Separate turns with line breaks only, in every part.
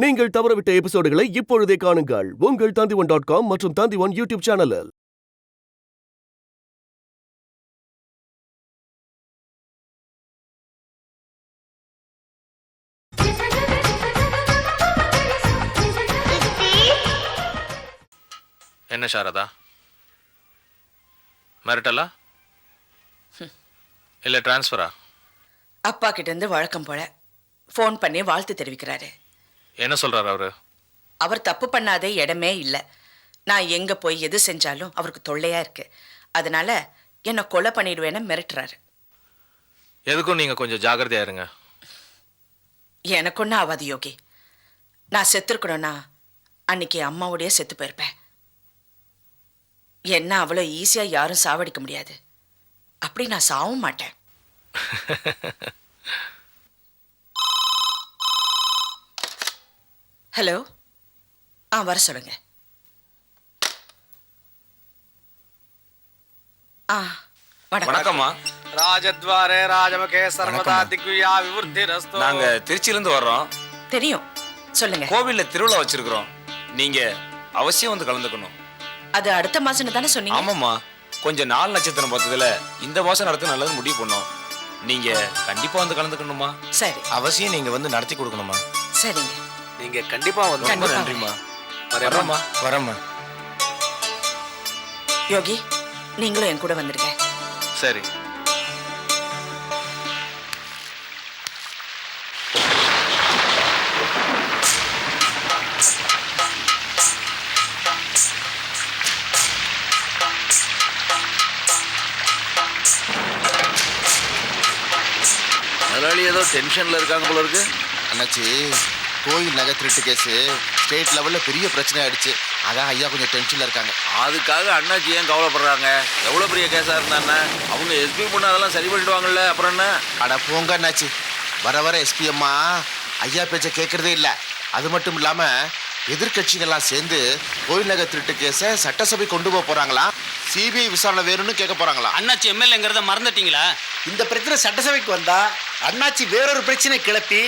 நீங்கள் தவறவிட்ட எபிசோடுகளை இப்பொழுதே காணுங்கள் உங்கள் Tandivan.com மற்றும் Tandivan யூடியூப் சேனலில்.
என்ன சாரதா, மிரட்டலா இல்ல டிரான்ஸ்ஃபரா?
அப்பா கிட்ட இருந்து வழக்கம் போல ஃபோன் பண்ணி வாழ்த்து தெரிவிக்கிறாரு.
என்ன சொல்றாரு அவரு?
அவர் தப்பு பண்ணாதே இடமே இல்லை. நான் எங்க போய் எது செஞ்சாலும் அவருக்கு தொல்லையா இருக்கு. அதனால என்னை கொலை பண்ணிடுவேன்னு மிரட்டுறாரு.
எதுக்கும் நீங்க கொஞ்சம் ஜாக்கிரதையா இருங்க.
எனக்கு ஒன்றும் ஆகாது யோகி. நான் செத்துருக்கணும்னா அன்னைக்கு அம்மாவோடைய செத்து போயிருப்பேன். என்ன அவ்வளோ ஈஸியா யாரும் சாவடிக்க முடியாது. அப்படி நான் சாவும் மாட்டேன். ஹலோ, வர சொல்லுங்க.
வணக்கம்மா.
ராஜத்வாரே ராஜமகே சர்வதா திக்வியா விவர்த்திரஸ்து.
நாங்க திருச்சியில இருந்து வர்றோம்.
தெரியும், சொல்லுங்க.
கோவில்ல திருவிழா வச்சிருக்கிறோம். நீங்க அவசியம் வந்து கலந்துக்கணும்.
அது அடுத்த மாசம் தானே சொன்னீங்க?
ஆமாம்மா, கொஞ்சம் நாள் நட்சத்திரம் பார்த்ததுல இந்த மாசம் நடத்த நல்லது முடிவு பண்ணோம். நீங்க கண்டிப்பா வந்து கலந்துக்கணுமா?
சரி,
அவசியம் நீங்க வந்து நடத்தி கொடுக்கணுமா?
சரிங்க.
நீங்க கண்டிப்பா வந்து.
ரொம்ப நன்றிம்மா. வரேம்மா.
வரேம்மா.
யோகி, நீங்களும் என் கூட வந்துருங்க.
சரி.
முதலாளி ஏதோ டென்ஷன்ல இருக்காங்க போல இருக்கு.
அண்ணாச்சி, கோயில் நகை திருட்டு கேஸு ஸ்டேட் லெவல்ல பெரிய பிரச்சனை ஆயிடுச்சு. அதான் ஐயா கொஞ்சம் டென்ஷன்ல இருக்காங்க.
அதுக்காக அண்ணாச்சி ஏன் கவலைப்படுறாங்க? எவ்வளவு பெரிய கேஸா இருந்தானே அவங்க எஸ்பி பண்ண அதெல்லாம் சரி பண்ணிடுவாங்கல்ல. அப்புறம் என்ன?
அட போங்க அண்ணாச்சி, வர எஸ்பி அம்மா ஐயா பேச்ச கேட்கறதே இல்லை. அது மட்டும் இல்லாம எதிர்கட்சிகள்லாம் சேர்ந்து கோயில் நகை திருட்டு கேஸை சட்டசபை கொண்டு போக போறாங்களா. சிபிஐ விசாரணை வேணும்னு கேட்க போறாங்களா.
அண்ணாச்சி எம்எல்ஏங்கிறத மறந்துட்டீங்களா?
இந்த பிரச்சனை சட்டசபைக்கு வந்தா அண்ணாச்சி வேறொரு பிரச்சனை கிளப்பி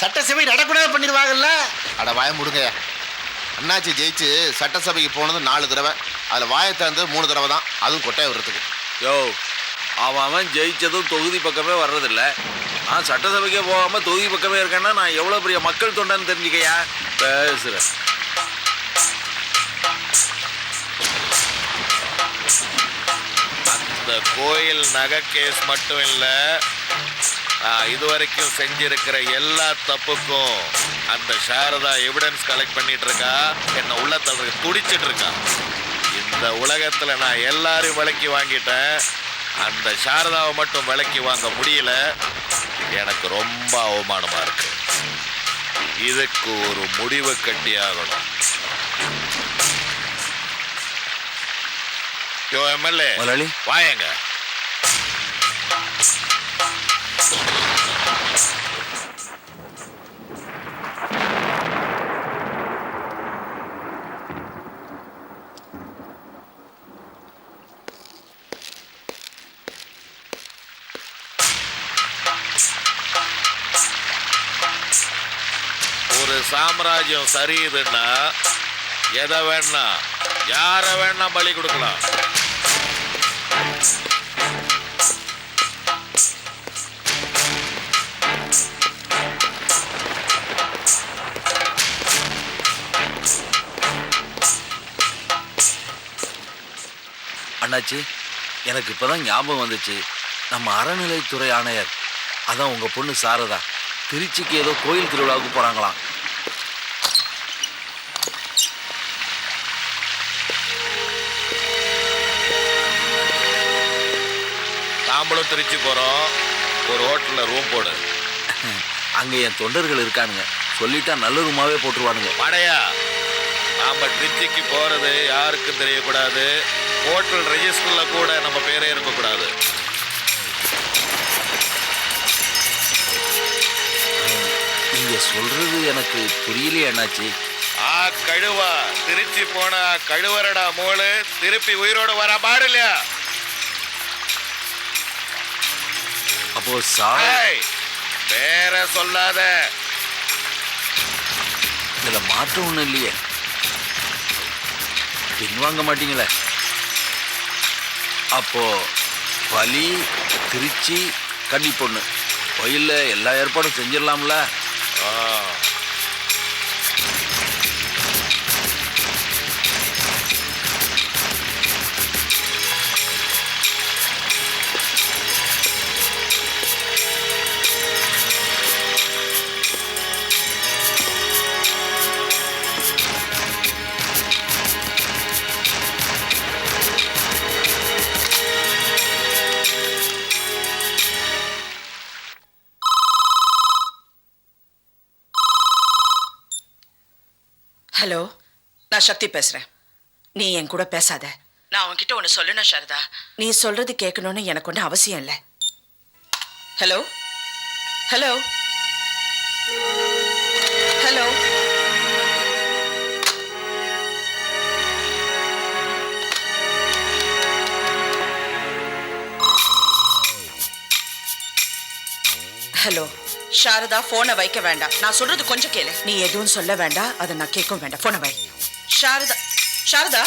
சட்டசபை நடக்கூடாது பண்ணிடுவாங்கல்ல.
அட வாய முடுங்க. அண்ணாச்சி ஜெயிச்சு சட்டசபைக்கு போனது 4 தடவை. அதில் வாயை திறந்து 3 தடவை தான், அதுவும் கொட்டையை விடுறதுக்கு.
யோ, அவன் ஜெயிச்சதும் தொகுதி பக்கமே வர்றதில்ல. நான் சட்டசபைக்கே போகாம தொகுதி பக்கமே இருக்கேன்னா நான் எவ்வளவு பெரிய மக்கள் தொண்டன்னு தெரிஞ்சுக்கையா பேசுறேன். அந்த கோயில் நகை கேஸ் மட்டும் இல்லை, இதுவரைக்கும் செஞ்சிருக்கிற எல்லா தப்புக்கும் அந்த சாரதா எவிடன்ஸ் கலெக்ட் பண்ணிட்டு இருக்கா. என்ன உள்ளத்துல துடிச்சிட்டு இருக்கா. இந்த உலகத்துல நான் எல்லாரையும் விலைக்கு வாங்கிட்டேன். அந்த சாரதாவை மட்டும் விலைக்கு வாங்க முடியல. எனக்கு ரொம்ப அவமானமா இருக்கு. இதுக்கு ஒரு முடிவு கட்டி ஆகணும். யோ எம்எல்ஏ, வாயங்க. ஒரு சாம்ராஜ்யம் சரியுதுன்னா எதை வேணா யார வேணா பலி கொடுக்கலாம். அண்ணாச்சி, எனக்கு இப்பதான் ஞாபகம் வந்துச்சு. நம்ம அறநிலைத்துறை ஆணையர், அதான் உங்க பொண்ணு சாரதா, திருச்சிக்கு ஏதோ கோயில் திருவிழாவுக்கு போறாங்களாம். நாமளும் திருச்சி போறோம். ஒரு ஹோட்டல்ல ரூம் போடு. அங்க என் தொண்டர்கள் இருக்கானுங்க. சொல்லிட்டா நல்ல ரூமாவே போட்டுருவானுங்க. படையா, நாம திருச்சிக்கு போறது யாருக்கும் தெரியக்கூடாது. ஹோட்டல் ரெஜிஸ்டர்ல கூட நம்ம பேரே இருக்கக்கூடாது. நீங்க சொல்றது எனக்கு புரியலையே அண்ணாச்சி. கழுவா திருச்சி போனா கழுவரடா மோளு, திருப்பி உயிரோட வர பாடல. அப்போ சாய் வேற சொல்லாத.
மாற்றம் ஒன்றும் இல்லையே. பின்வாங்க மாட்டீங்களே? அப்போ பலி, திருச்சி, கன்னி பொண்ணு கோயில்ல எல்லா ஏற்பாடும் செஞ்சிடலாம்ல?
ஹலோ, நான் சக்தி பேசுறேன். நீ என் கூட பேசாத. நான் உன்கிட்ட ஒன்று சொல்லணும் சாரதா. நீ சொல்றது கேட்கணும்னு எனக்கு ஒன்றும் அவசியம் இல்லை. Hello hello hello. Hello Sharada, போனை வைக்க வேண்டாம். நான் சொல்றது கொஞ்சம் கேளு. நீ எதுவும் சொல்ல வேண்டாம், அதை நான் கேட்கவும் வேண்டாம். போனை வை. சாரதா, சாரதா.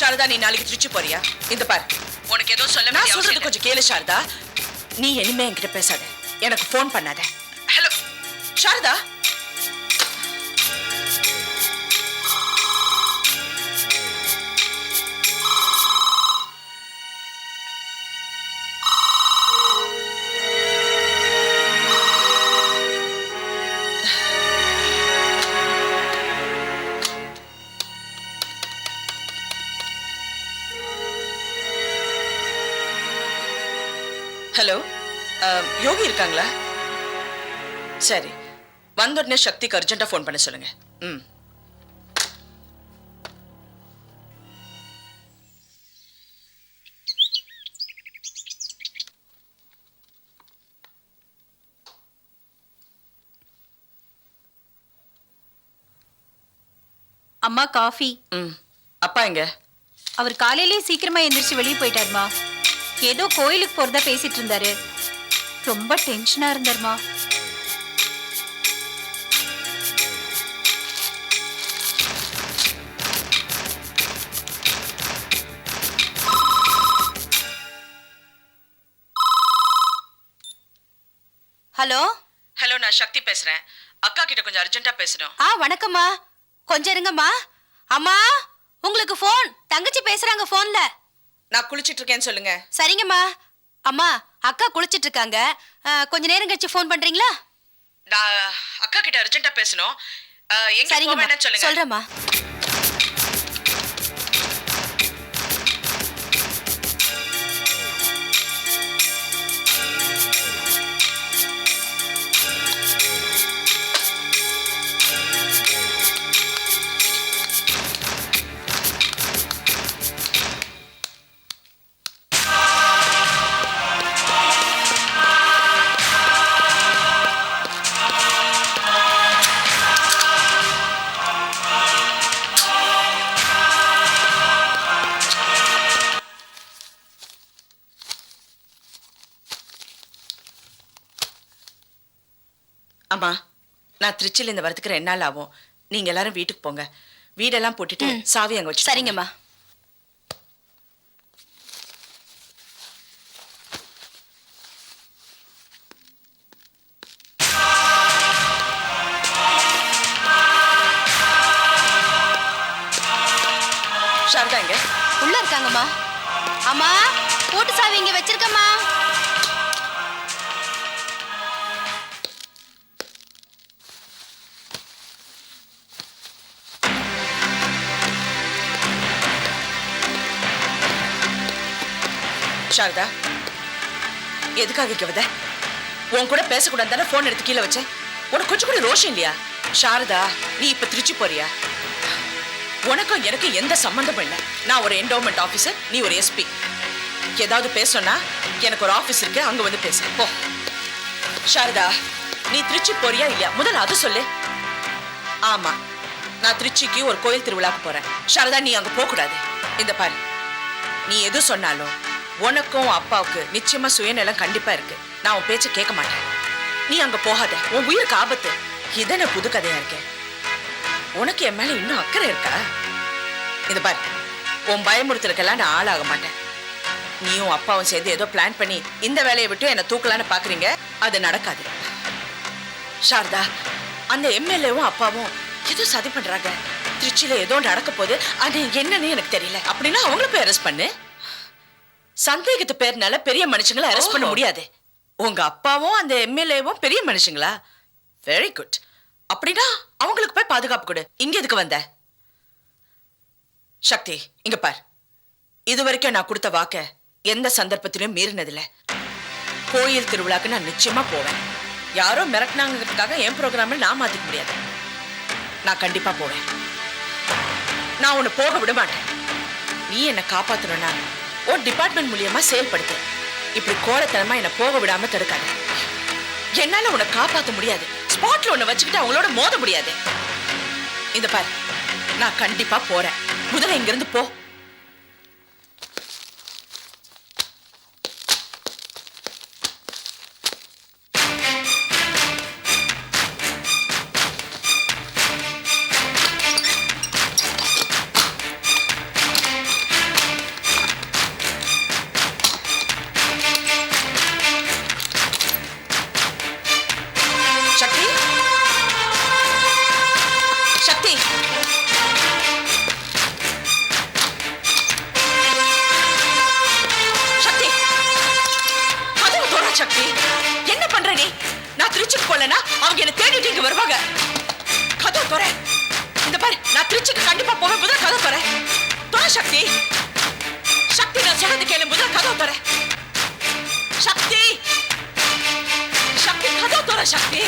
சாரதா, நீ நாளைக்கு திருச்சி போறியா? இந்த பாரு, உனக்கு எதுவும் சொல்ல. நான் சொல்றது கொஞ்சம் கேளு சாரதா. நீ இனிமே என்கிட்ட பேசாத, எனக்கு போன் பண்ணாத. ஹலோ சாரதா. ஹலோ, யோகி இருக்காங்களா? சரி, வந்த உடனே சக்திக்கு அர்ஜென்ட்டா ஃபோன் பண்ண சொல்லுங்க. ம்.
அம்மா காஃபி.
ம். அப்பா எங்க?
அவர் காலையிலேயே சீக்கிரமா எந்திரிச்சு வெளியே போயிட்டாருமா. ஏதோ கோயிலுக்கு போறதா பேசிட்டு இருந்தாரு. ரொம்ப டென்ஷனா இருந்தாருமா. ஹலோ
ஹலோ, நான் சக்தி பேசுறேன். அக்கா கிட்ட கொஞ்சம் அர்ஜென்ட்டா பேசணும்.
வணக்கம்மா. கொஞ்சம் இருங்கம்மா. அம்மா, உங்களுக்கு போன். தங்கச்சி பேசுறாங்க போன்ல.
நான் குளிச்சிட்டு இருக்கேன்னு சொல்லுங்க.
சரிங்கம்மா. அம்மா, அக்கா குளிச்சிட்டு இருக்காங்க. கொஞ்ச நேரம் கழிச்சு ஃபோன் பண்றீங்களா?
நான் அக்கா கிட்ட அர்ஜென்ட்டா பேசணும். எங்க போக வேண்டாம்னு சொல்லுங்க.
சொல்றேம்மா.
அம்மா, நான் திருச்சியில இந்த வரத்துக்கு 2 நாள் ஆகும். நீங்க எல்லாரும் வீட்டுக்கு போங்க. வீடெல்லாம் போட்டுட்டு சாவி அங்க வச்சு.
சரிங்கம்மா.
சாரதா எங்க?
உள்ள இருக்காங்கம்மா. அம்மா, போட்டு சாவி இங்க வச்சிருக்கம்மா.
சாரதா, எதுக்காக இங்க வந்த? உன் கூட பேசக்கூடாது தானே போன் எடுத்து கீழே வச்சேன். உனக்கு கொஞ்சம் கூட ரோஷம் இல்லையா? சாரதா, நீ இப்ப திருச்சி போறியா? உனக்கும் எனக்கு எந்த சம்பந்தமும் இல்லை. நான் ஒரு என்டோமெண்ட் ஆபீசர், நீ ஒரு எஸ்பி. ஏதாவது பேசணும்னா எனக்கு ஒரு ஆபீஸ் இருக்கு, அங்க வந்து பேசு போ. சாரதா, நீ திருச்சி போறியா இல்லையா? முதல்ல அது சொல்லு. ஆமா, நான் திருச்சிக்கு ஒரு கோயில் திருவிழாக்கு போறேன். சாரதா, நீ அங்க போக கூடாது. இந்த பாரு, நீ எது சொன்னாலும் உனக்கும் அப்பாவுக்கு நிச்சயமா சுயநலம் கண்டிப்பா இருக்கு. நான் உன் பேச்ச கேட்க மாட்டேன். நீ அங்க போகாத, உன் உயிருக்கு ஆபத்து. இதன புது கதையா இருக்கேன். உனக்கு என் மேல இன்னும் அக்கறை இருக்கா? இது பாரு, உன் பயமுறுத்தலுக்கெல்லாம் நான் ஆளாக மாட்டேன். நீயும் அப்பாவும் சேர்ந்து ஏதோ பிளான் பண்ணி இந்த வேலையை விட்டு என்ன தூக்கலான்னு பாக்குறீங்க. அது நடக்காது. சாரதா, அந்த எம்எல்ஏவும் அப்பாவும் ஏதோ சதி பண்றாங்க. திருச்சியில ஏதோ நடக்க போகுது. அது என்னன்னு எனக்கு தெரியல. அப்படின்னா அவங்கள போய் அரெஸ்ட் பண்ணு. சந்தேகத்து பேர்னால பெரிய மனுஷங்களை அரெஸ்ட் பண்ண முடியாது. உங்க அப்பாவும் அந்த எம்எல்ஏவும் பெரிய மனுஷங்களா? Very good. அப்படின்னா அவங்களுக்கு போய் பாதுகாப்பு கொடு. இங்க எதுக்கு வந்த? சக்தி, இங்க பார். இது வரைக்கும் நான் கொடுத்த வாக்க எந்த சந்தர்ப்பத்திலும் மீறினதில்லை. கோயில் திருவிழாக்கு நான் நிச்சயமா போவேன். யாரோ மிரட்டினாங்கிறதுக்காக என் ப்ரோக்ராமில் நான் மாத்திக்க முடியாது. நான் கண்டிப்பா போவேன். நான் உன்னை போக விட மாட்டேன். நீ என்னை காப்பாத்தணும்னா உன் டிபார்ட்மெண்ட் மூலியமா செயல்படுத்து. இப்படி கோலத்தனமா என்னை போக விடாம தடுக்காது. என்னால உன்னை காப்பாற்ற முடியாது. ஸ்பாட்ல உன்னை வச்சுக்கிட்டு அவங்களோட மோத முடியாது. இந்த பார், நான் கண்டிப்பா போறேன். முதல்ல இங்கிருந்து போ. சக்தி, சக்தி, சக்தி, கதவு தோற. சக்தி, என்ன பண்ற நீ? நான் திருச்சிக்கு போலனா அவங்க என்ன தேடிட்டு இங்க வருவாங்க. கதவு தோற. இந்த பாரு, நான் திருச்சிக்கு கண்டிப்பா போவேன். முதல்ல கதவு தோற. தோற சக்தி. சக்தி, நான் சொன்னது கேளு. முதல்ல கதவு தோற. சக்தி, சக்தி, கதவு தோற. சக்தி,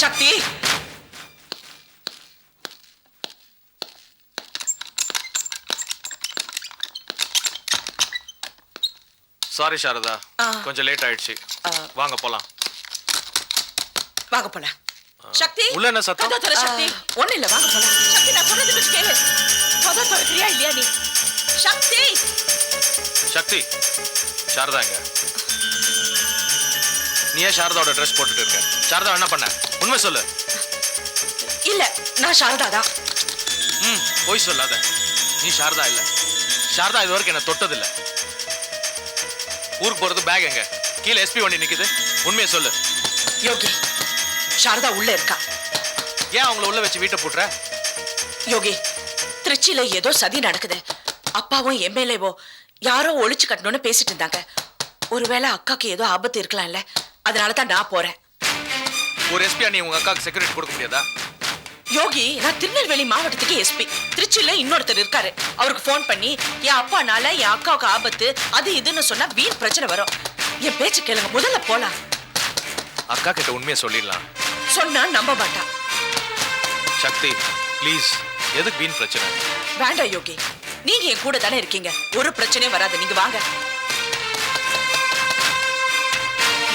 சக்தி.
சாரி சாரதா, கொஞ்சம் லேட் ஆயிடுச்சு. வாங்க போலாம்.
வாங்க போலாம். சக்தி,
உள்ள என்ன சத்தம்?
கதவு தர. சக்தி, ஒண்ணு இல்ல, வாங்க போலாம். சக்தி, நான் சொல்றது கொஞ்சம் கேளு. கதவு திறக்கறியா இல்லையா நீ? சக்தி,
சக்தி, சாரதா எங்க? நீ ஏன் சாரதாவோட ட்ரெஸ் போட்டுட்டு இருக்க? சாரதா என்ன பண்ண? உண்மை சொல்லு.
இல்ல, நான் சாரதா தான்.
போய் சொல்லாத. நீ சாரதா இல்ல. சாரதா இது வரைக்கும் என்ன தொட்டதில்லை. ஊருக்கு போறது பேக் எங்க? கீழே எஸ்பி வண்டி நிக்குது. உண்மையை சொல்லு.
யோகி, சாரதா உள்ள இருக்கா.
ஏன் அவங்கள உள்ள வச்சு வீட்டை போட்டுற?
யோகி, திருச்சியில ஏதோ சதி நடக்குது. அப்பாவும் எம்எல்ஏவோ யாரோ ஒளிச்சு கட்டணும்னு பேசிட்டு இருந்தாங்க. ஒருவேளை அக்காக்கு ஏதோ ஆபத்து இருக்கலாம்ல, அதனாலதான் நான் போறேன்.
ஒரு எஸ்பி நீ உங்க அக்காக்கு செக்யூரிட்டி கொடுக்க முடியாதா?
யோகி, நான் திருநெல்வேலி மாவட்டத்துக்கு எஸ்பி. திருச்சியில இன்னொருத்தர் இருக்காரு. அவருக்கு போன் பண்ணி என் அப்பானால என் அக்காவுக்கு ஆபத்து அது இதுன்னு சொன்னா வீண் பிரச்சனை வரும். என் பேச்சு கேளுங்க, முதல்ல போலாம்.
அக்கா கிட்ட உண்மையை சொல்லிடலாம்.
சொன்னா நம்ப மாட்டா.
சக்தி, ப்ளீஸ், எதுக்கு வீண் பிரச்சனை?
வேண்டாம் யோகி, நீங்க என் கூட தானே இருக்கீங்க. ஒரு பிரச்சனையும் வராது. நீங்க வாங்க.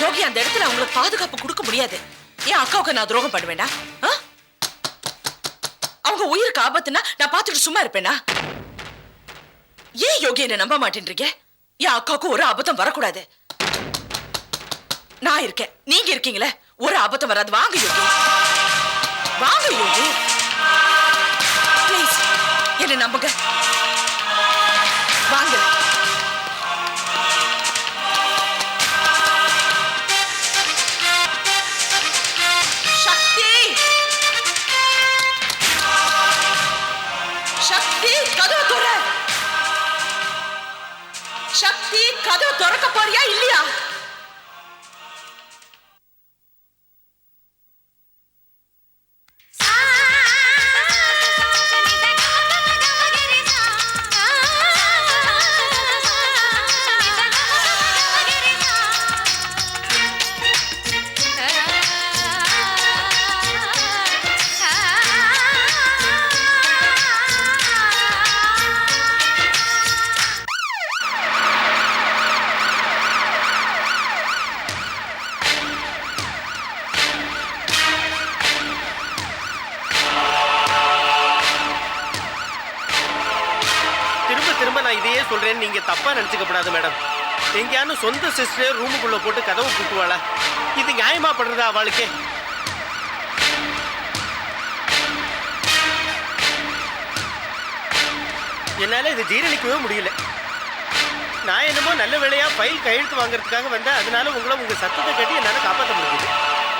யோகி, அந்த இடத்துல அவங்களுக்கு பாதுகாப்பு கொடுக்க முடியாது. என் அக்காவுக்கு நான் துரோகம் பண்ணுவேனா? அவங்க உயிருக்கு ஆபத்துனா நான் பார்த்துட்டு சும்மா இருப்பேனா? ஏன் யோகி என்ன நம்ப மாட்டேன்றீங்க? என் அக்காவுக்கு ஒரு ஆபத்தும் வரக்கூடாது. நான் இருக்கேன், நீங்க இருக்கீங்களே, ஒரு ஆபத்தும் வராது. வாங்க யோகி, வாங்க யோகி, ப்ளீஸ் என்ன நம்புங்க. வாங்க. சக்தி, கதவு திற. சக்தி, கதவு திறக்க போறியா இல்லையா?
நான் இதையே சொல்றேன்னு நீங்க தப்பா நினைச்சுக்கப்படாது மேடம். எங்கேயானு சொந்த சிஸ்டரே ரூமுக்குள்ள போட்டு கதவு கூட்டுவாளா? இது நியாயமா படுறதா அவளுக்கு? என்னால இது ஜீரணிக்கவே முடியல. நான் என்னமோ நல்ல வேலையா ஃபைல் கையெழுத்து வாங்குறதுக்காக வந்தேன். அதனால உங்க சத்தத்தை கட்டி என்னால காப்பாற்ற முடியுது.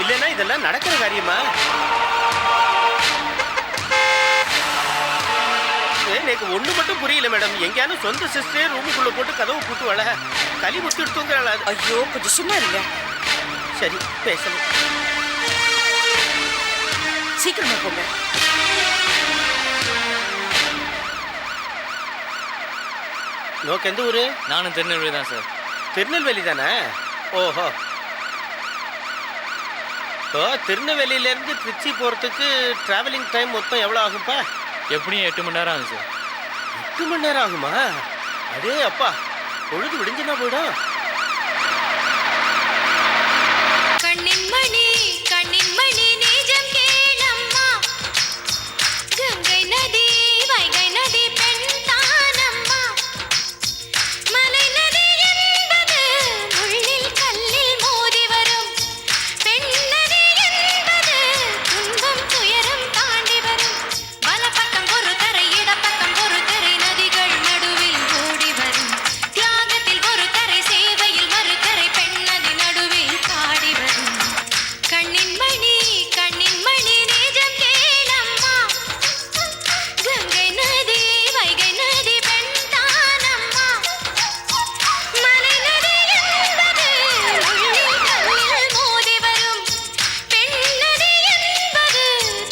இல்லைன்னா இதெல்லாம் நடக்கிற காரியமா? எனக்கு ஒண்ணு மட்டும் புரியல மேடம். எங்கேயானு சொந்த சிஸ்டரே ரூமுக்குள்ள போட்டு கதவு கூட்டுவாள? களி முத்து எடுத்துங்கிறாளா?
ஐயோ கொஞ்சம் சும்மா இருங்க.
சரி பேசணும்.
சீக்கிரமா போங்க.
நோக்கு எந்த ஊரு?
நானும் திருநெல்வேலி தான் சார்.
திருநெல்வேலி தானே? ஓஹோ. இப்போ திருநெல்வேலியிலேருந்து திருச்சி போகிறதுக்கு ட்ராவலிங் டைம் மொத்தம் எவ்வளோ ஆகும்ப்பா?
எப்படியும் 8 மணி நேரம் ஆகும் சார்.
8 மணி நேரம் ஆகுமா? அடே அப்பா, பொழுது விடிஞ்சுனா போயிடும்.
கண்ணின் மணி கண்ணின் மணி நிஜம் கேளம்மா, கங்கை நதி வைகை நதி பெண் தானம்மா, மலை நதி என்பது முள்ளில் கல்லில் மோதி வரும், பெண் நதி என்பது துன்பம் துயரம் தாண்டி வரும், வலப்பக்கம் ஒரு கரை இடப்பக்கம் ஒரு கரை நதிகள் நடுவில் ஓடி வரும், தியாகத்தில் ஒரு கரை சேவையில் மறுகரை பெண் நதி நடுவில் பாடி வரும், கண்ணின் மணி நிஜம் கேளம்மா, கங்கை நதி வைகை நதி பெண் தானம்மா, மலை நதி என்பது முள்ளில் கல்லில் மோதி வரும், பெண் நதி என்பது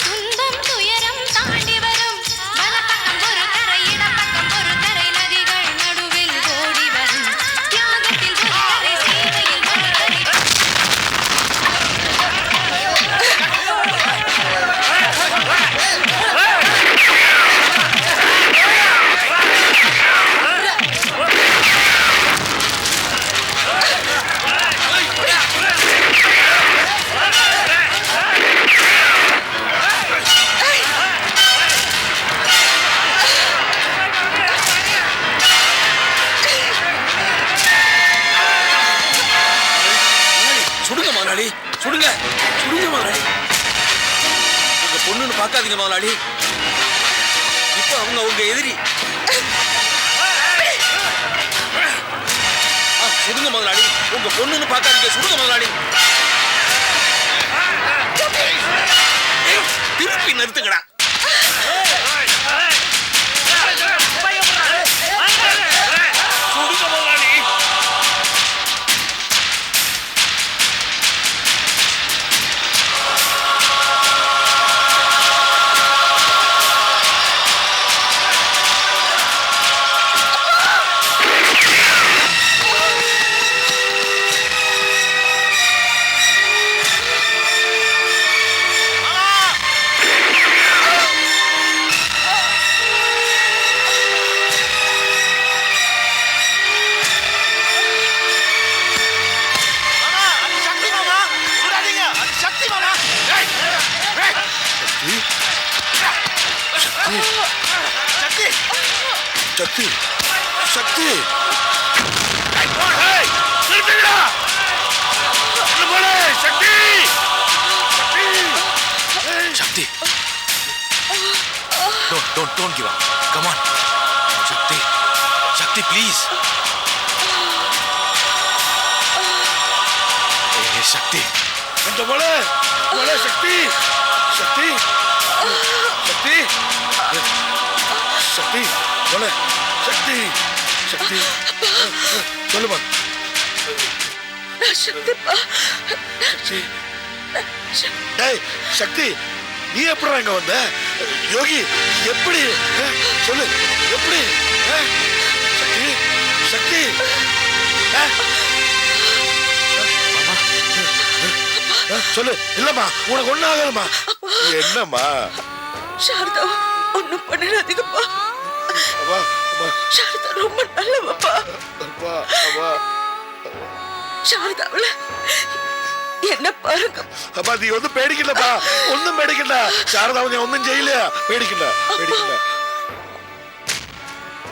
துன்பம் துயரம் தாண்டி வரும், வலப்பக்கம் ஒரு கரை இடப்பக்கம் ஒரு கரை நதிகள் நடுவில் ஓடி வரும், தியாகத்தில் ஒரு கரை சேவையில் மறுகரை.
சுடுங்க முதலாளி, சுடுங்க சுடுங்க முதலாளி. உங்க பொண்ணுன்னு பார்க்காதீங்க முதலாளி. இப்போ அவங்க உங்க எதிரி. சுடுங்க முதலாளி, உங்க பொண்ணுன்னு பார்க்காதீங்க. சுடுங்க முதலாளி. திருப்பி நிறுத்துங்கடா. சுடுங்க முதலாளி. சக்தி சக்தி சக்தி don't give up. Come on. Shakti please. Hey Shakti. And bola Shakti. Shakti bola Shakti சொல்லுமா. டேய் சக்தி, நீ எப்படி இங்க வந்த? யோகி எப்படி சொல்லு, எப்படி? சக்தி சக்தி சொல்லு. இல்லம்மா, உனக்கு ஒண்ணு ஆகலம்மா. என்னம்மா?
சாரதா ஒண்ணும் பண்ணிடாதீங்கப்பா.
அப்பா
சாரதா ரொம்ப நல்லவப்பா.
அப்பா அப்பா
சாரதாவுல என்ன பாருங்க.
அப்பா நீ ஒன்னும் பேடிக்கலப்பா, ஒன்னும் பேடிக்கல. சாரதாவை நீ ஒன்னும் செய்யல. பேடிக்கல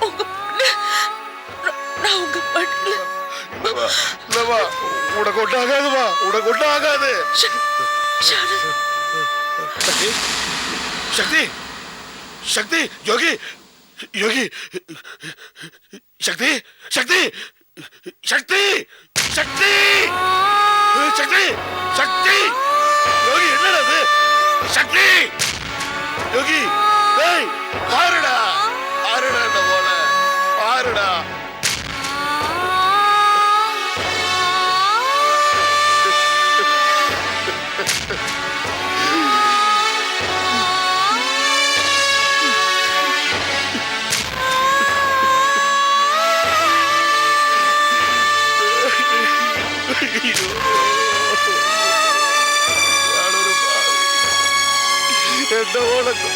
உங்க பொண்ணு நான் உங்க மடியில
இல்லவா உனக்கு ஒன்றும் ஆகாதுமா, உனக்கு ஒன்றும் ஆகாது.
ஷாரதா
சக்தி சக்தி சக்தி யோகி யோகி சக்தி சக்தி சக்தி சக்தி சக்தி சக்தி யோகி என்னடா அது? சக்தி யோகி டேய் பாருடா பாருடா இந்த போல பாருடா. என்ன உனக்கும்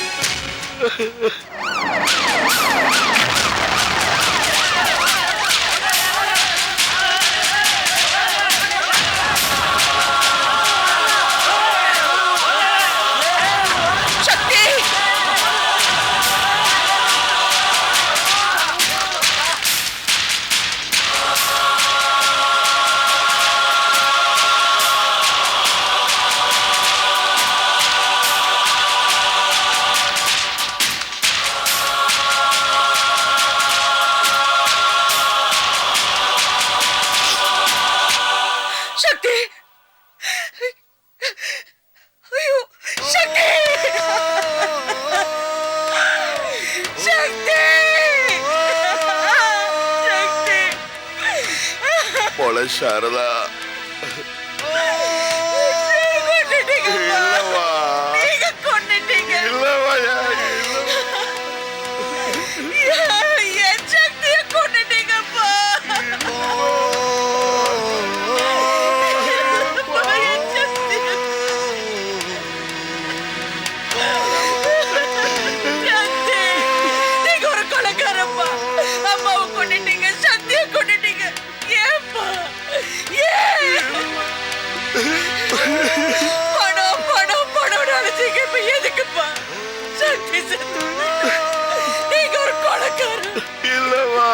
சாரதா இல்லவா இல்லவா
என் சக்தியை கொண்டுட்டீங்கப்பா. நீங்க ஒரு கொலைக்காரப்பா. அம்மாவை கொண்டுட்டீங்க, சக்தியை கொண்டுட்டீங்க. ஏப்பா பணம் பணம் பணம் நினைச்சீங்க. இப்ப எதுக்குப்பா சக்தி செத்து? நீங்க ஒரு கொலைக்காரன்.
இல்லவா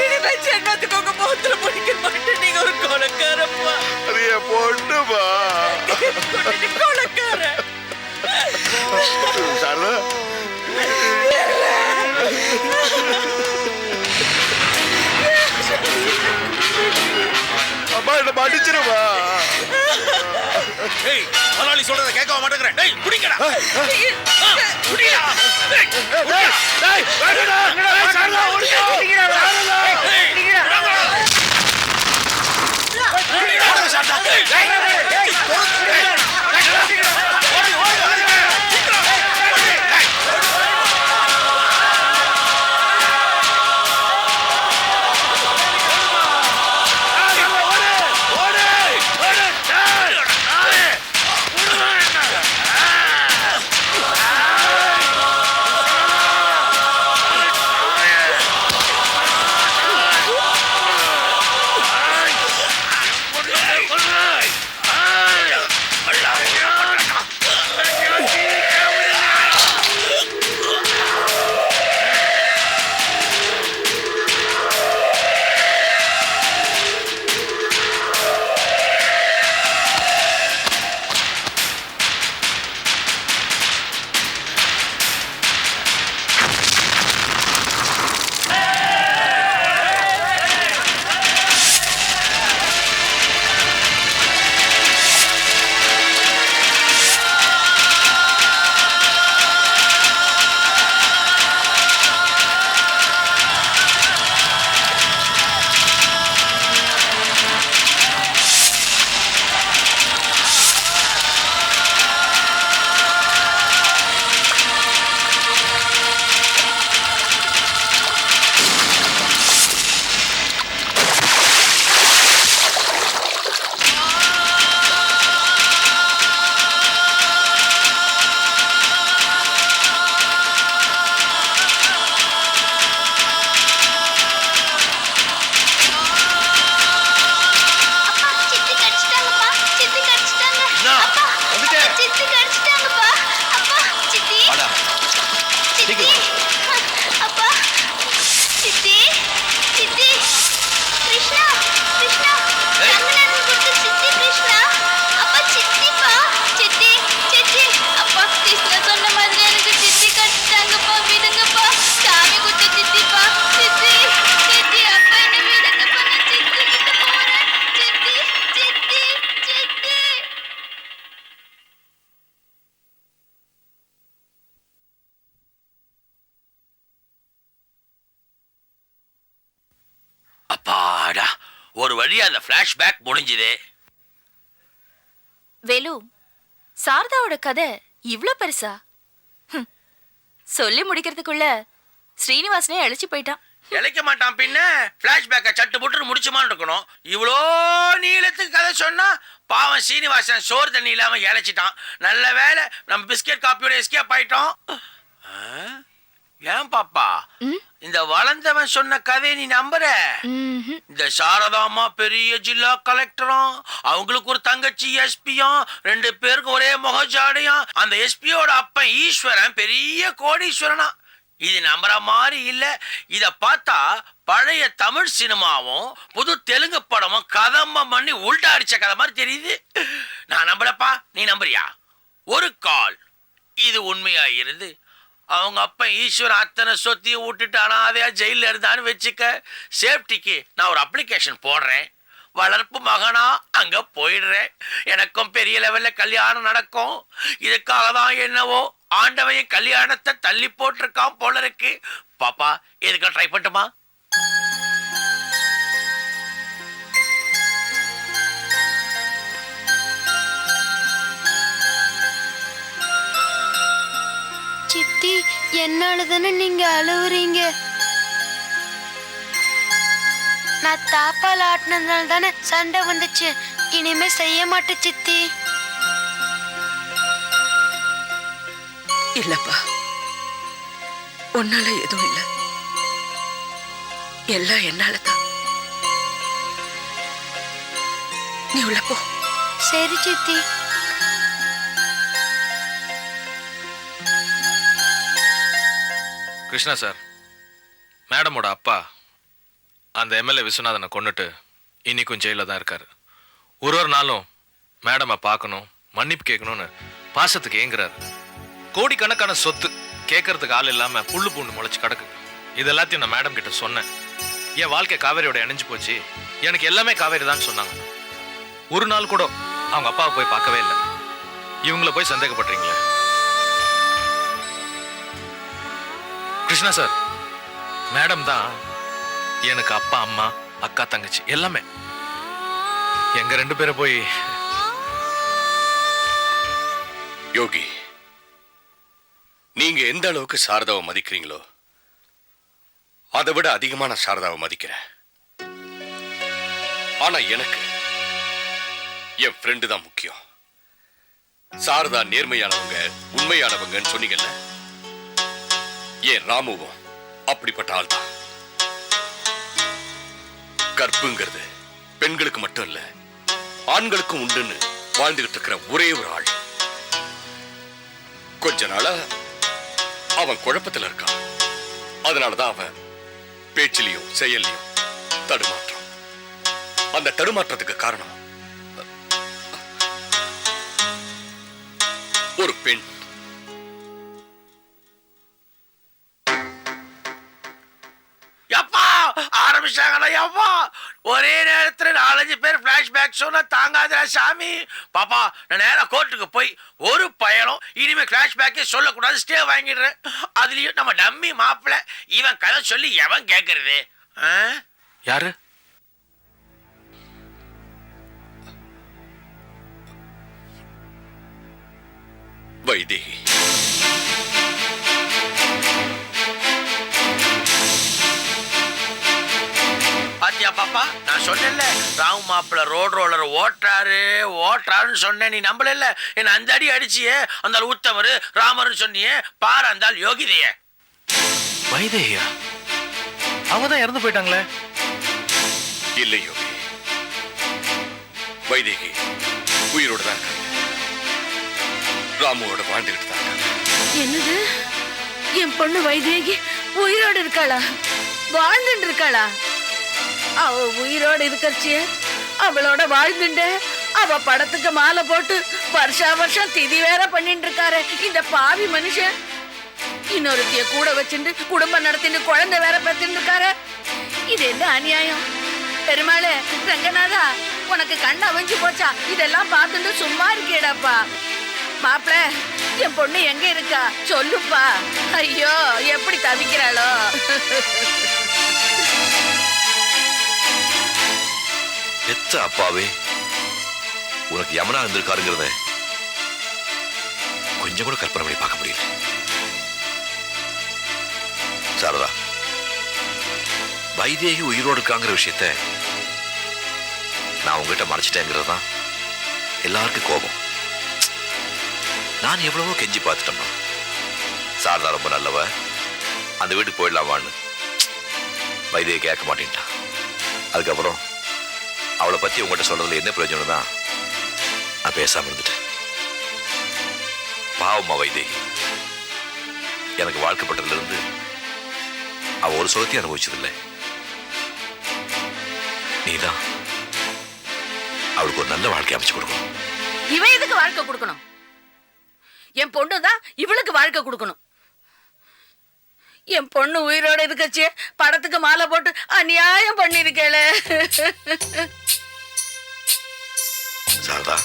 இனிமே ஜென்மத்துக்கு உங்க முகத்துல முடிக்க மாட்டேன். நீங்க ஒரு கொலைக்காரப்பா.
அது என் பொண்ணுமா
கொலைக்காரன்.
சாரதா அம்மா என்ன மன்னிச்சிருமா.
ஏய் முதலாளி சொல்றத கேட்க மாட்டேங்கிறேன். டேய் குடிங்கடா குடிடா.
டேய் வேடா சாரதா ஓடிடா சாரதா
குடிடா சாட்டா. டேய்
அண்ணா
ஒரு வழியா அந்த பிளாஷ்பேக் முடிஞ்சுதே.
வேலு, சாரதாவோட கதை இவ்ளோ பெருசா? சொல்லி முடிக்கிறதுக்குள்ள ஸ்ரீனிவாசனே அழைச்சி போயிட்டான்.
இழைக்க மாட்டான் பின்ன. பிளாஷ்பேக்கை சட்டு புட்டு முடிச்சுமான்னு இருக்கணும். இவ்வளோ நீளத்துக்கு கதை சொன்னா பாவம் சீனிவாசன் சோறு தண்ணி இல்லாம இழைச்சிட்டான். நல்ல வேலை நம்ம பிஸ்கெட் காப்பியோட எஸ்கேப் ஆயிட்டோம். ஏன் பாப்பா இந்த வளர்ந்தவன் சொன்ன கதையை நீ நம்புற? இந்த சாரதாமா பெரிய ஜில்லா கலெக்டரும், அவங்களுக்கு ஒரு தங்கச்சி எஸ்பியும், 2 பேருக்கு ஒரே முகஜாடையும், அந்த எஸ்பியோட அப்பன் ஈஸ்வரன் பெரிய கோடீஸ்வரனா. இது நம்புற மாதிரி இல்ல. இத பார்த்தா பழைய தமிழ் சினிமாவும் புது தெலுங்கு படமும் கதம்பம் பண்ணி உள்டா அடிச்ச கதை மாதிரி தெரியுது. நான் நம்பலப்பா, நீ நம்புறியா? ஒரு கால் இது உண்மையா இருந்து அவங்க அப்ப ஈஸ்வரன் அத்தனை சொத்தையும் விட்டுட்டு அனாதையா ஜெயில இருந்தான்னு வச்சுக்க. சேஃப்டிக்கு நான் ஒரு அப்ளிகேஷன் போடுறேன். வளர்ப்பு மகனா அங்க போயிடுறேன். எனக்கும் பெரிய லெவல்ல கல்யாணம் நடக்கும். இதுக்காக தான் என்னவோ ஆண்டவையும் கல்யாணத்தை தள்ளி போட்டிருக்கான் போல இருக்கு. பாப்பா எதுக்கு ட்ரை பண்ணட்டுமா?
சித்தி, என்னால தானே நீங்க அழுவுறீங்க? நான் தாப்பால் ஆட்டினதுனால தானே சண்டை வந்துச்சு. இனிமே செய்ய மாட்டேன் சித்தி.
இல்லப்பா, உன்னால எதுவும் இல்ல. எல்லாம் என்னாலதான். நீ உள்ள போ.
சரி சித்தி.
கிருஷ்ணா சார், மேடமோட அப்பா அந்த எம்எல்ஏ விஸ்வநாதனை கொன்னுட்டு இன்னைக்கும் ஜெயில தான் இருக்காரு. ஒரு நாளும் மேடமை பார்க்கணும், மன்னிப்பு கேட்கணும்னு பாசத்துக்கு ஏங்குறாரு. கோடிக்கணக்கான சொத்து கேட்கறதுக்கு ஆள் இல்லாம புல்லு பூண்டு முளைச்சு கிடக்கு. இது எல்லாத்தையும் நான் மேடம் கிட்ட சொன்னேன். என் வாழ்க்கை காவேரியோட இணைஞ்சு போச்சு, எனக்கு எல்லாமே காவேரி தான் சொன்னாங்க. ஒரு நாள் கூட அவங்க அப்பாவை போய் பார்க்கவே இல்லை. இவங்கள போய் சந்தேகப்படுறீங்களே? கிருஷ்ணா சார், மேடம் தான் எனக்கு அப்பா, அம்மா, அக்கா, தங்கச்சி எல்லாமே. எங்க 2 பேரை போய்
யோகி, நீங்க எந்த அளவுக்கு சாரதாவை மதிக்கிறீங்களோ அதை விட அதிகமா நான் சாரதாவை மதிக்கிறேன். ஆனா எனக்கு என் ஃப்ரெண்டு தான் முக்கியம். சாரதா நேர்மையானவங்க, உண்மையானவங்கன்னு சொன்னீங்கல்ல, ஏன் ராமுவும் அப்படிப்பட்ட ஆள் தான். கற்புங்கிறது பெண்களுக்கு மட்டும் இல்ல, ஆண்களுக்கும் உண்டுன்னு வாழ்ந்துகிட்டு இருக்கிற ஒரே ஒரு ஆள். கொஞ்ச நாளா அவன் குழப்பத்துல இருக்கான். அதனாலதான் அவன் பேச்சிலையும் செயல்லையும் தடுமாற்றம். அந்த தடுமாற்றத்துக்கு காரணம் ஒரு பெண்.
ஆரம்பிச்சாங்கடா. ஒரே நேரத்துல 4-5 பேர் பிளாஷ்பேக் சொன்னா தாங்காதா சாமி. பாப்பா நான் நேரா கோர்ட்டுக்கு போய் ஒரு பயணம் இனிமே பிளாஷ்பேக்கே சொல்லக்கூடாது ஸ்டே வாங்கிடுறேன். அதுலயும் நம்ம டம்மி மாப்பிள்ள இவன் கதை சொல்லி எவன் கேட்கறது?
யாரு?
வைதேகி.
பாத்தியா பாப்பா, நான் சொன்னேன்ல ராமு மாப்பிள்ள ரோட் ரோலர் ஓட்டுறாருன்னு சொன்னேன். நீ நம்பல? என்ன அந்த அடி அடிச்சியே. அந்த உத்தமரு ராமர்னு சொன்னியே, பாரு அந்த யோகிதைய.
வைதேகியா? அவங்க தான் இறந்து போயிட்டாங்களே.
இல்லை யோகி, வைதேகி உயிரோட தான் இருக்காங்க. ராமுவோட வாழ்ந்துகிட்டு தான் இருக்காங்க.
என்னது? என் பொண்ணு வைதேகி உயிரோடு இருக்காளா? வாழ்ந்துட்டு இருக்காளா? அவ உயிரோடு இருக்கச்சிய அவளோட வாழ்ந்துட்ட. அவ படத்துக்கு மாலை போட்டு வருஷா வருஷம் திதி வேற பண்ணிட்டு இருக்காரு இந்த பாவி மனுஷன். இன்னொருத்திய கூட வச்சுட்டு குடும்பம் நடத்திட்டு குழந்தை வேற பெத்துட்டு இருக்காரு. இது என்ன அநியாயம்? பெருமாளே, ரங்கநாதா, உனக்கு கண்ணு அவஞ்சு போச்சா? இதெல்லாம் பார்த்துட்டு சும்மா இருக்கேடாப்பா. மாப்பிள்ள, என் பொண்ணு எங்க இருக்கா சொல்லுப்பா. ஐயோ, எப்படி தவிக்கிறாளோ.
பெத்த அப்பாவே உனக்கு யமனா இருந்திருக்காருங்கிறத கொஞ்சம் கூட கற்பனை பண்ணி பார்க்க முடியல. சாரதா, வைதேகி உயிரோடு இருக்காங்கிற விஷயத்த நான் உங்ககிட்ட மறைச்சிட்டேங்கிறது தான் எல்லாருக்கும் கோபம். நான் எவ்வளவோ கெஞ்சி பார்த்துட்டேம்மா. சாரதா ரொம்ப நல்லவ, அந்த வீட்டுக்கு போயிடலாமான்னு. வைதேகி கேட்க மாட்டேன்ட்டா. அதுக்கப்புறம் அவளை பத்தி உங்கள்கிட்ட சொல்றதுல என்ன பிரயோஜனம் தான் நான் பேசாம இருந்துட்டேன். பாவம்மா வைதேகி. எனக்கு வாழ்க்கப்பட்டதுல இருந்து அவ ஒரு சுகத்தையும் அனுபவிச்சதில்லை. நீதான் அவளுக்கு ஒரு நல்ல வாழ்க்கை அமைச்சு கொடுக்கணும்.
இவன் எதுக்கு வாழ்க்கை கொடுக்கணும்? என் பொண்ணு தான் இவளுக்கு வாழ்க்கை கொடுக்கணும். என் பொண்ணு உயிரோட இருக்கச்சே படத்துக்கு மாலை போட்டு அநியாயம் பண்ணிருக்கேள.
Sarada,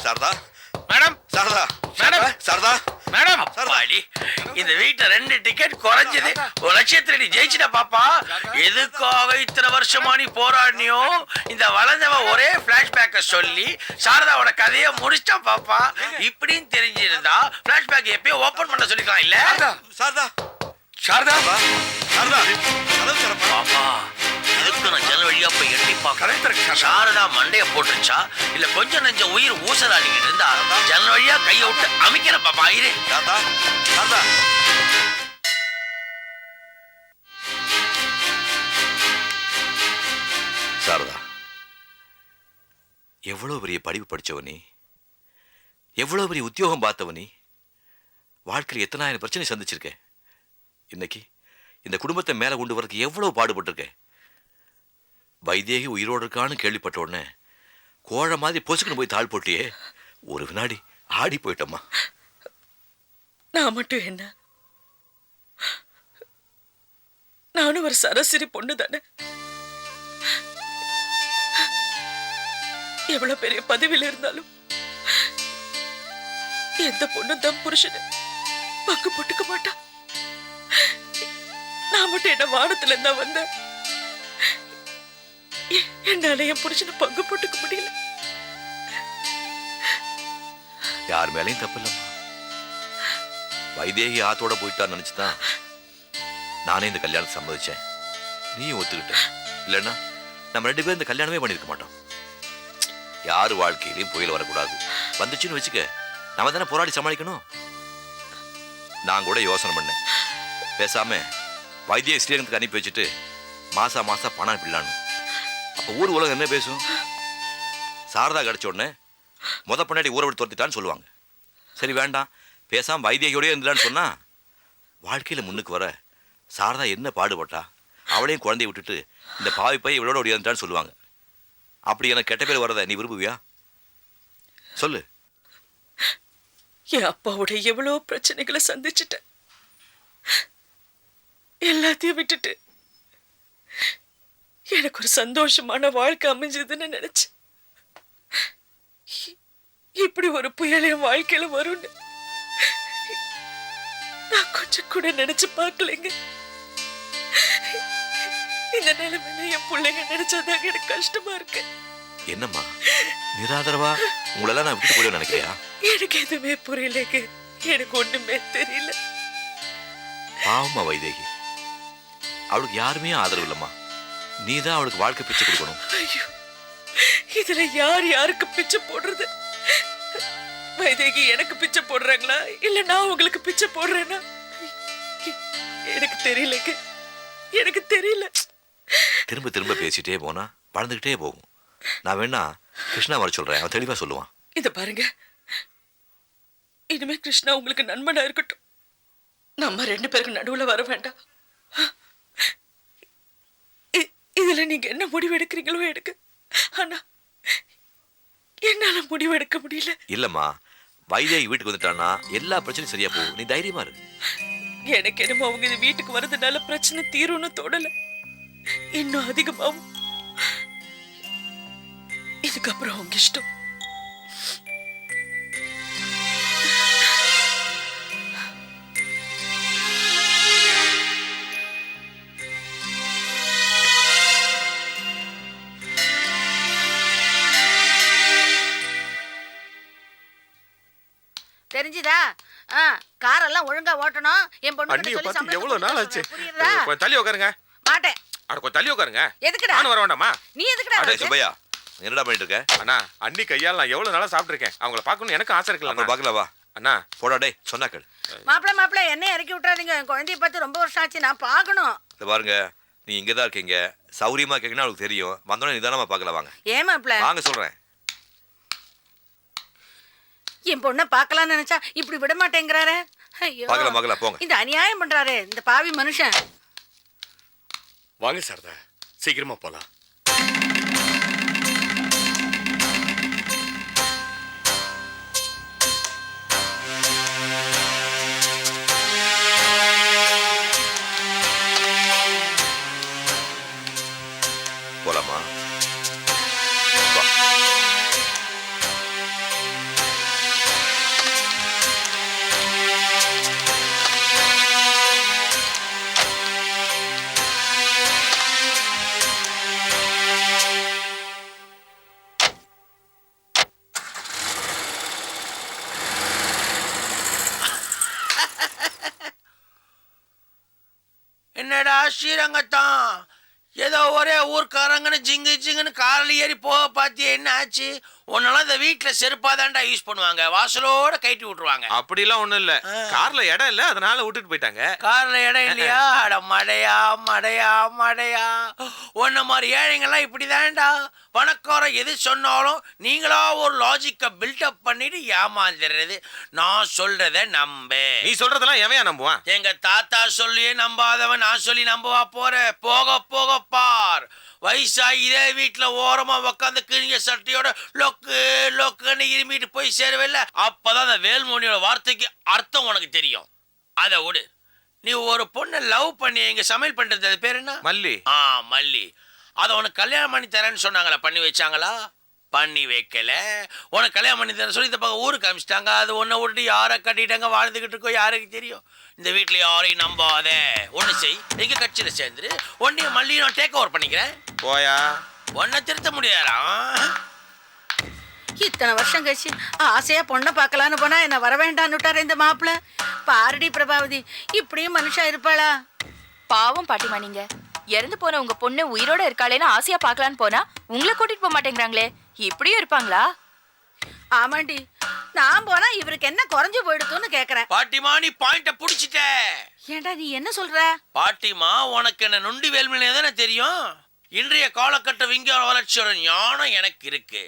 Sarada,
madam,
Sarada,
madam,
Sarada,
madam, அப்பாடி, இந்த வீட்டை 2 டிக்கெட் குறைஞ்சது 1,00,000 நீ ஜெயிச்சிட்ட பாப்பா. எதுக்காக இத்தனை வருஷமா நீ போராடினியோ இந்த வளர்ந்தவ ஒரே பிளாஷ்பேக்க சொல்லி சாரதாவோட கதையை முடிச்சா பாப்பா. இப்படின்னு தெரிஞ்சிருந்தா பிளாஷ்பேக் எப்பயும் ஓபன் பண்ண சொல்லிக்கலாம் இல்ல?
சாரதா,
சாரதா,
சாரதா,
பாப்பா, எதுக்கு நான் ஜன்னல் வழியா போய் எட்டி பார்க்கறேன். சாரதா மண்டைய போட்டுருச்சா இல்ல கொஞ்சம் நெஞ்ச உயிர் ஊசலாடிக்கிட்டு இருந்தா ஜன்னல் வழியா கையை விட்டு அமைக்கிற பாப்பா. இரு
சாரதா, சாரதா. சாரதா, எவ்வளவு பெரிய படிப்பு படிச்சவனி, எவ்வளவு பெரிய உத்தியோகம் பார்த்தவனி, வாழ்க்கையில் எத்தனாயிரம் பிரச்சனை சந்திச்சிருக்க. இன்னைக்கு இந்த குடும்பத்தை மேல கொண்டு வரதுக்கு எவ்வளவு பாடுபட்டிருக்க. வைதேகி உயிரோடு இருக்கான்னு கேள்விப்பட்ட உடனே கோழ மாதிரி பொசுக்குன்னு போய் தாழ் போட்டியே. ஒரு வினாடி ஆடி போயிட்டம்மா.
நான் மட்டும் என்ன, நானும் ஒரு சராசரி பொண்ணு தானே. எவ்வளவு பெரிய பதவியில இருந்தாலும் எந்த பொண்ணும் தம் புருஷனை பங்கு போட்டுக்க மாட்டா. நான் மட்டும் என்ன வானத்துல இருந்தா வந்தேன். என்னால என் புருஷனை பங்கு போட்டுக்க முடியல.
யார் மேலையும் தப்பு இல்லம்மா. வைதேகி ஆத்தோட போயிட்டான்னு நினைச்சுதான் நானே இந்த கல்யாணத்தை சம்மதிச்சேன். நீயும் ஒத்துக்கிட்ட. இல்லைன்னா நம்ம 2 பேரும் இந்த கல்யாணமே பண்ணிருக்க மாட்டோம். யாரு வாழ்க்கையிலையும் புயல் வரக்கூடாது. வந்துச்சுன்னு வச்சுக்க, நம்ம தானே போராடி சமாளிக்கணும். நான் கூட யோசனை பண்ணேன், பேசாம வைத்திய ஸ்ரீரங்கத்துக்கு அனுப்பி வச்சுட்டு மாசா பணம் அனுப்பிடலான்னு. அப்போ ஊர் உலகம் என்ன பேசும்? சாரதா கிடைச்ச உடனே பொண்ணாடி ஊரை விட்டு துரத்திட்டான்னு சொல்லுவாங்க. சரி வேண்டாம், பேசாம வைத்தியோடய இருந்தான்னு சொன்னா வாழ்க்கையில முன்னுக்கு வர சாரதா என்ன பாடுபட்டா, அவளையும் குழந்தைய விட்டுட்டு இந்த பாவி பை இவளோட ஓடியாந்துட்டான்னு சொல்லுவாங்க. அப்படி எனக்கு கெட்ட பேர் வரத நீ விரும்புவியா? சொல்லு.
என் அப்பாவோட எவ்வளவு பிரச்சனைகளை சந்திச்சுட்டேன். எல்லாத்தையும் விட்டுட்டு எனக்கு ஒரு சந்தோஷமான வாழ்க்கை அமைஞ்சதுன்னு நினைச்சேன். இப்படி ஒரு புயல் என் வாழ்க்கையில வரும்னு நான் கொஞ்சம் கூட நினைச்சு பார்க்கலைங்க. இந்த நிலைமையில என் பிள்ளைங்க நினைச்சாதாங்க எனக்கு கஷ்டமா இருக்கு.
என்னம்மா நிராதரவா உங்களெல்லாம் நான் விட்டு போய் நினைக்கிறியா?
எனக்கு எதுவுமே புரியலைங்க. எனக்கு ஒண்ணுமே தெரியல.
பாவமா வைதேகி, அவளுக்கு யாருமே ஆதரவு இல்லம்மா. நீதான் அவளுக்கு வாழ்க்கை பிச்சை கொடுக்கணும்.
ஐயோ, இதுல யார் யாருக்கு பிச்சை போடுறது? வைதேகி எனக்கு பிச்சை போடுறாங்களா இல்ல நான் உங்களுக்கு பிச்சை போடுறேன்னா எனக்கு தெரியலங்க, எனக்கு தெரியல.
திரும்ப திரும்ப பேசிட்டே போனா வளர்ந்துக்கிட்டே போகும். நான் வேணா கிருஷ்ணா வர சொல்றேன், அவன் தெளிவா சொல்லுவான்.
இத பாருங்க, இனிமே கிருஷ்ணா உங்களுக்கு நண்பனா இருக்கட்டும். நம்ம 2 பேருக்கு நடுவுல வர வேண்டாம். இதுல நீங்க என்ன முடிவு எடுக்கிறீங்களோ எடுக்க, ஆனா என்னால முடிவு எடுக்க முடியல.
இல்லம்மா, வைதேகி வீட்டுக்கு வந்துட்டான்னா எல்லா பிரச்சனையும் சரியா போகும். நீ தைரியமா இரு.
எனக்கு என்னமோ அவங்க இந்த வீட்டுக்கு வரதுனால பிரச்சனை தீரும்னு தோணல, இன்னும் அதிகமாகும். இதுக்கப்புறம் அவங்க இஷ்டம்.
தெரிஞ்சுதா? காரெல்லாம் ஒழுங்கா ஓட்டணும். என் பொண்ணு
அண்ணியை பார்த்து எவ்வளவு நாள் ஆச்சு.
புரியுதா?
கொஞ்சம் தள்ளி உட்காருங்க.
மாட்டேன்.
அட கொஞ்சம் தள்ளி உட்காருங்க.
எதுக்குடா?
நானும் வர வேண்டாமா?
நீ எதுக்குடா?
அடே சுப்பையா, என்னடா பண்ணிட்டு இருக்க?
அண்ணா, அண்ணி கையால் நான் எவ்வளவு நாளா சாப்பிட்டுருக்கேன். அவங்கள பார்க்கணும்னு எனக்கு ஆசை இருக்குல்ல.
அப்புறம் பார்க்கலாம் வா.
அண்ணா
போடா டேய், சொன்னா கேளு.
மாப்பிள்ள என்ன இறக்கி விட்டுறாதீங்க. என் குழந்தைய பார்த்து ரொம்ப வருஷம் ஆச்சு, நான் பார்க்கணும்.
இத பாருங்க, நீ இங்கதான் இருக்கீங்க, சௌரியமா கேட்கணும் அவளுக்கு தெரியும். வந்தோடனே நிதானமா பார்க்கலாம் வாங்க.
ஏன் மாப்பிள்ள?
வாங்க சொல்றேன்.
என் பொண்ணை பார்க்கலாம்னு நினைச்சா இப்படி விட மாட்டேங்கிறாரு. ஐயோ,
பார்க்கலாம் போங்க.
இந்த அநியாயம் பண்றாரு இந்த பாவி மனுஷன்.
வாங்க சாரதா, சீக்கிரமா போலாம்.
போலாமா?
என்னடா ஸ்ரீரங்கத்தான் ஏதோ ஒரே ஊர்க்காரங்கன்னு ஜிங்கு ஜிங்குன்னு காரில் ஏறி போக பார்த்தியா? என்ன ஆச்சு? உன்னால இந்த வீட்டில் செருப்பாதான்டா யூஸ் பண்ணுவாங்க, வாசலோட கைட்டி விட்டுருவாங்க.
அப்படிலாம் ஒண்ணும் இல்ல, கார்ல இடம் இல்ல, அதனால விட்டுட்டு போயிட்டாங்க.
கார்ல இடம் இல்லையா? அட மடையா மடையா மடையா, உன்ன மாதிரி ஏழைங்கெல்லாம் இப்படிதான்டா. பணக்காரன் எது சொன்னாலும் நீங்களா ஒரு லாஜிக்கை பில்டப் பண்ணிட்டு ஏமாந்துடுறது. நான் சொல்றத நம்பு.
நீ சொல்றதெல்லாம் எவையா நம்புவான்?
எங்க தாத்தா சொல்லியே நம்பாதவன் நான் சொல்லி நம்புவா போற? போக போக பார், வயசாகி இதே வீட்டுல ஓரமா உக்காந்து கிழிஞ்ச சட்டையோட லொக்கு லொக்குன்னு இருமிட்டு போய் சேருவில்ல, அப்பதான் அந்த வேல்மோனியோட வார்த்தைக்கு அர்த்தம் உனக்கு தெரியும். அதை விடு. நீ ஒரு பொண்ணை லவ் பண்ணி இங்க சமையல் பண்றது, அது பேர் என்ன?
மல்லி.
மல்லி. அதை உனக்கு கல்யாணம் பண்ணி தரேன்னு சொன்னாங்களா? பண்ணி வச்சாங்களா? பண்ணி வைக்கல. உனக்கு கல்யாணம் பண்ணி தரேன் சொல்லி இந்த பக்கம் ஊருக்கு அமிச்சிட்டாங்க. அது ஒன்றை விட்டு யாரை கட்டிட்டாங்க, வாழ்ந்துகிட்டு இருக்கோ யாருக்கு தெரியும். இந்த வீட்டில் யாரையும் நம்பாத. ஒன்று செய், எங்க கட்சியில் சேர்ந்துரு, ஒன்றையும் மல்லியும் நான் டேக் ஓவர் பண்ணிக்கிறேன்.
போயா,
ஒன்றை திருத்த முடியாதா?
இத்தனை வருஷம் கழிச்சு ஆசையா பொண்ணை பார்க்கலான்னு போனா என்ன வர வேண்டான்னு விட்டாரு இந்த மாப்பிள்ள. பாரடி பிரபாவதி, இப்படியும் மனுஷா இருப்பாளா?
பாவம் பாட்டிமா, நீங்க இறந்து போன உங்க பொண்ணு உயிரோட இருக்காளேன்னு ஆசையா பார்க்கலான்னு போனா உங்களை கூட்டிட்டு போக மாட்டேங்கிறாங்களே, இப்படியும் இருப்பாங்களா?
ஆமாண்டி, நான் போனா இவருக்கு என்ன குறைஞ்சு போயிடுதுன்னு கேக்குறேன்.
பாட்டிமா, நீ பாயிண்ட புடிச்சிட்ட.
ஏண்டா நீ என்ன சொல்ற?
பாட்டிமா, உனக்கு என்ன நொண்டி வேல்மணியே தானே தெரியும். இன்றைய காலகட்ட விஞ்ஞான வளர்ச்சியோட ஞானம் எனக்கு இருக்கு.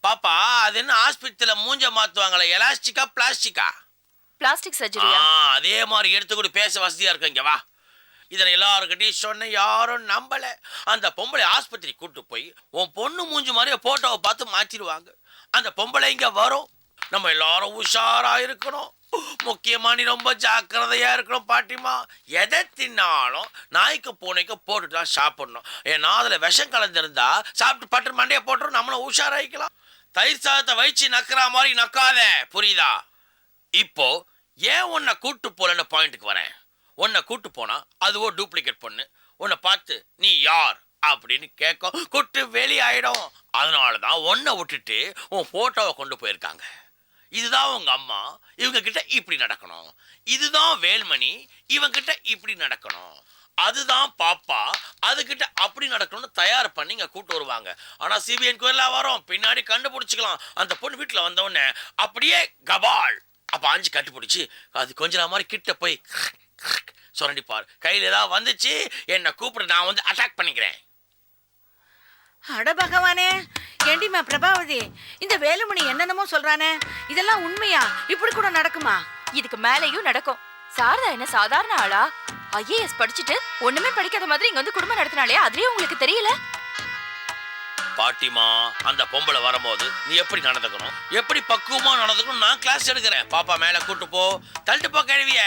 பாப்பா, அது என்ன ஆஸ்பத்திரியில மூஞ்ச மாத்துவாங்களா, எலாஸ்டிக்கா பிளாஸ்டிக்கா?
பிளாஸ்டிக் சர்ஜரியா?
அதே மாதிரி எடுத்து கூட பேச வசதியா இருக்கு. இங்க வா. இதனை எல்லாருக்கிட்டையும் சொன்ன, யாரும் நம்பல. அந்த பொம்பளை ஆஸ்பத்திரி கூட்டு போய் உன் பொண்ணு மூஞ்சி மாதிரியே போட்டோவை பார்த்து மாற்றிடுவாங்க. அந்த பொம்பளை இங்க வரும். நம்ம எல்லாரும் உஷாரா இருக்கணும். முக்கியமா நீ ரொம்ப ஜாக்கிரதையா இருக்கணும் பாட்டிமா. எதை தின்னாலும் நாய்க்கு பூனைக்கு போட்டுட்டு தான் சாப்பிடணும். ஏன்னா அதுல விஷம் கலந்துருந்தா சாப்பிட்டு பட்டு மண்டையை போட்டுரும், நம்மளும் உஷாராயிக்கலாம். தயிர் சாதத்தை வயிச்சு நக்கிற மாதிரி நக்காத, புரியுதா? இப்போ ஏன் உன்னை கூட்டு போலன்னு பாயிண்ட்டுக்கு வரேன். உன்னை கூட்டு போனா அதுவோ டூப்ளிகேட் பொண்ணு உன்னை பார்த்து நீ யார் அப்படின்னு கேட்கும், கூட்டு வெளியாயிடும். அதனாலதான் உன்னை விட்டுட்டு உன் போட்டோவை கொண்டு போயிருக்காங்க. இதுதான் உங்க அம்மா, இவங்க கிட்ட இப்படி நடக்கணும். இதுதான் வேல்மணி, இவங்க கிட்ட இப்படி நடக்கணும். அதுதான் பாப்பா. அதுகிட்ட அப்படி நடக்கணும்னு தயார் பண்ணி இங்க கூட்டு வருவாங்க. ஆனா சிபிஐ என்கொயரில வரும், பின்னாடி கண்டுபிடிச்சிக்கலாம். அந்த பொண்ணு வீட்டுல வந்தவொடனே அப்படியே கபால் அப்ப 5 கட்டுப்பிடிச்சு அது கொஞ்சம் மாதிரி கிட்ட போய் சுரண்டிப்பார். கையில் ஏதாவது வந்துச்சு என்னை கூப்பிட்டு நான் வந்து அட்டாக் பண்ணிக்கிறேன்.
அட பகவானே, ஏண்டிமா பிரபாவதி, இந்த வேலுமணி என்னென்னமோ சொல்றானே, இதெல்லாம் உண்மையா? இப்படி கூட நடக்குமா?
இதுக்கு மேலேயும் நடக்கும். சாரதா என்ன சாதாரண ஆளா? ஐஏஎஸ் படிச்சுட்டு ஒண்ணுமே படிக்காத மாதிரி இங்க வந்து குடும்பம் நடத்தினாலே அதுலயே உங்களுக்கு தெரியல?
பாட்டிமா, அந்த பொம்பளை வரும்போது நீ எப்படி நடந்துக்கணும், எப்படி பக்குவமா நடந்துக்கணும் நான் கிளாஸ் எடுக்கிறேன். பாப்பா மேல கூட்டு போ, தள்ளிட்டு போ கழுவிய.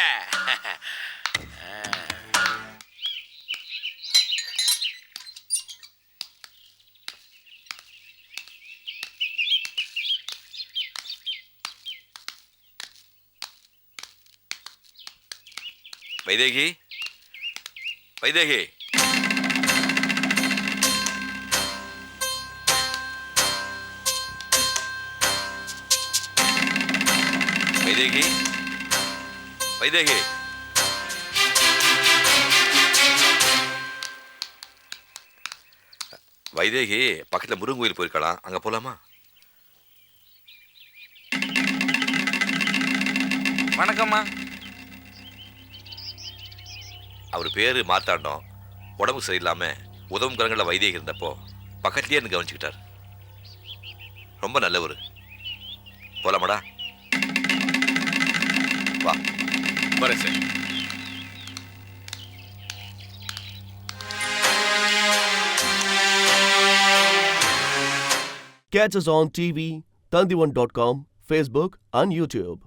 வைதேகி, வைதேகி, வைதேகி, வைதேகி. வைதேகி பக்கத்துல முருகன் கோயில் போயிருக்கலாம், அங்க போலாமா?
வணக்கம்மா.
அவர் பேரு மாத்தாண்டம். உடம்பு சரியில்லாம உதவும் கரங்களில் வைத்தியம் இருந்தப்போ பக்கத்துலயே இருந்து கவனிச்சுக்கிட்டார். ரொம்ப நல்லவர். போலாமாடா? வா.
வரேன் sir.
Catch us on TV, Tandivan.com, Facebook and YouTube.